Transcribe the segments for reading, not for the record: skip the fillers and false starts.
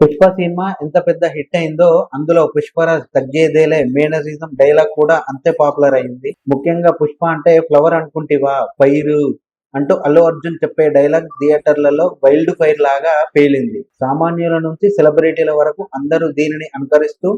Pushpa cinema ఎంత పెద్ద hit అయిందో అందులో పుష్పరాజ్ తగ్గేదేలే మేనరిజం డైలాగ్ కూడా అంతే పాపులర్ అయింది. ముఖ్యంగా పుష్ప అంటే ఫ్లవర్ అనుకుంటివా పైరు అంటూ అల్లు అర్జున్ చెప్పే డైలాగ్ థియేటర్లలో వైల్డ్ ఫైర్ లాగా పేలింది. సామాన్యుల నుంచి సెలబ్రిటీల వరకు అందరూ దీనిని అనుకరిస్తూ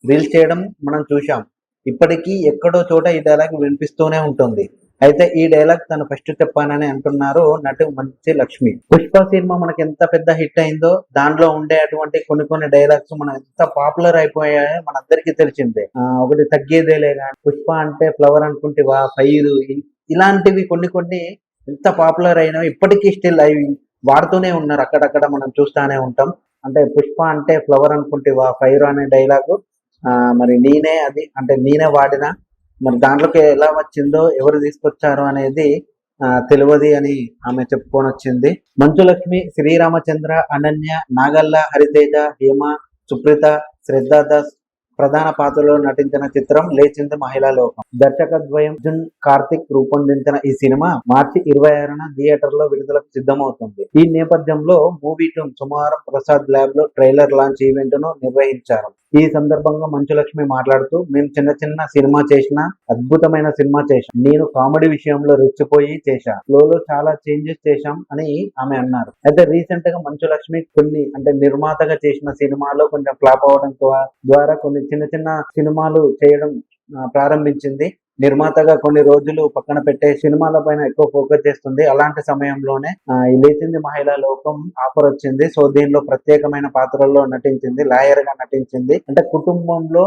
రీల్స్ చేయడం మనం చూశాం. ఇప్పటికీ ఎక్కడో చోట ఈ డైలాగ్ వినిపిస్తూనే ఉంటుంది. అయితే ఈ డైలాగ్ తను ఫస్ట్ చెప్పానని అంటున్నారు నటి మంచు లక్ష్మి. పుష్ప సినిమా మనకి ఎంత పెద్ద హిట్ అయిందో దానిలో ఉండే అటువంటి కొన్ని డైలాగ్స్ మనం ఎంత పాపులర్ అయిపోయాయో మనందరికీ తెలిసిందే. ఒకటి తగ్గేదేలే కానీ, పుష్ప అంటే ఫ్లవర్ అనుకుంటేవా ఫైర్, ఇలాంటివి కొన్ని ఎంత పాపులర్ అయినా ఇప్పటికీ స్టిల్ అవి వాడుతూనే ఉన్నారు. అక్కడక్కడ మనం చూస్తానే ఉంటాం. అంటే పుష్ప అంటే ఫ్లవర్ అనుకుంటేవా ఫైర్ అనే డైలాగు మరి నేనే అది అంటే నేనే వాడిన, మరి దాంట్లోకి ఎలా వచ్చిందో ఎవరు తీసుకొచ్చారు అనేది తెలియదు అని ఆమె చెప్పుకొని వచ్చింది. మంచు లక్ష్మి, శ్రీరామచంద్ర, అనన్య, నాగల్ల, హరితేజ, హేమ, సుప్రీత, శ్రద్ధా దాస్ ప్రధాన పాత్రలో నటించిన చిత్రం లేచింది మహిళా లోకం. దర్శకద్వయం అర్జున్ కార్తిక్ రూపొందించిన ఈ సినిమా మార్చి 26న థియేటర్ లో విడుదలకు సిద్ధమవుతుంది. ఈ నేపథ్యంలో మూవీ టూమ్ సోమవారం ప్రసాద్ ల్యాబ్ లో ట్రైలర్ లాంచ్ ఈవెంట్ ను నిర్వహించారు. ఈ సందర్భంగా మంచు లక్ష్మి మాట్లాడుతూ, మేము చిన్న సినిమా చేసిన అద్భుతమైన సినిమా చేశాం. నేను కామెడీ విషయంలో రెచ్చిపోయి చేశా, ఫ్లోలో చాలా చేంజెస్ చేశాం అని ఆమె అన్నారు. అయితే రీసెంట్ గా మంచు లక్ష్మి కొన్ని అంటే నిర్మాతగా చేసిన సినిమాలో కొంచెం ఫ్లాప్ అవడం ద్వారా కొన్ని చిన్న సినిమాలు చేయడం ప్రారంభించింది. నిర్మాతగా కొన్ని రోజులు పక్కన పెట్టే సినిమాల పైన ఎక్కువ ఫోకస్ చేస్తుంది. అలాంటి సమయంలోనే ఈ లేచింది మహిళా లోకం ఆఫర్ వచ్చింది. సో దీనిలో ప్రత్యేకమైన పాత్రల్లో నటించింది, లాయర్ గా నటించింది. అంటే కుటుంబంలో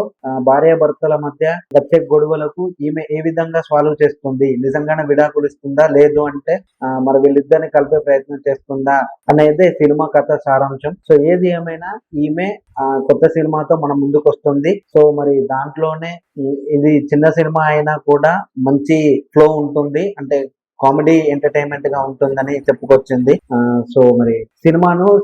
భార్యాభర్తల మధ్య వచ్చే గొడవలకు ఈమె ఏ విధంగా సాల్వ్ చేస్తుంది, నిజంగానే విడాకులు ఇస్తుందా, లేదు అంటే మరి వీళ్ళిద్దరిని కలిపే ప్రయత్నం చేస్తుందా అనేది సినిమా కథ సారాంశం. సో ఏది ఏమైనా ఈమె కొత్త సినిమాతో మన ముందుకు వస్తుంది. సో మరి దాంట్లోనే ఇది చిన్న సినిమా అయినా కూడా మంచి ఫ్లో ఉంటుంది, అంటే కామెడీ ఎంటర్టైన్మెంట్ గా ఉంటుందని చెప్పుకొచ్చింది. సో మరి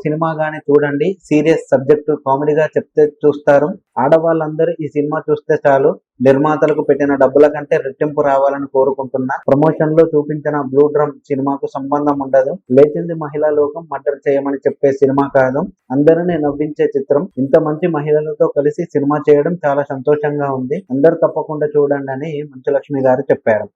సినిమాగానే చూడండి. సీరియస్ సబ్జెక్టు కామెడీగా చెప్తే చూస్తారు. ఆడవాళ్ళందరూ ఈ సినిమా చూస్తే చాలు, నిర్మాతలకు పెట్టిన డబ్బుల కంటే రెట్టింపు రావాలని కోరుకుంటున్నా. ప్రమోషన్ లో చూపించిన బ్లూ డ్రమ్ సినిమాకు సంబంధం ఉండదు. లేచింది మహిళా లోకం మర్డర్ చేయమని చెప్పే సినిమా కాదు, అందరినీ నవ్వించే చిత్రం. ఇంత మంచి మహిళలతో కలిసి సినిమా చేయడం చాలా సంతోషంగా ఉంది. అందరూ తప్పకుండా చూడండి అని మంచు లక్ష్మి గారు చెప్పారు.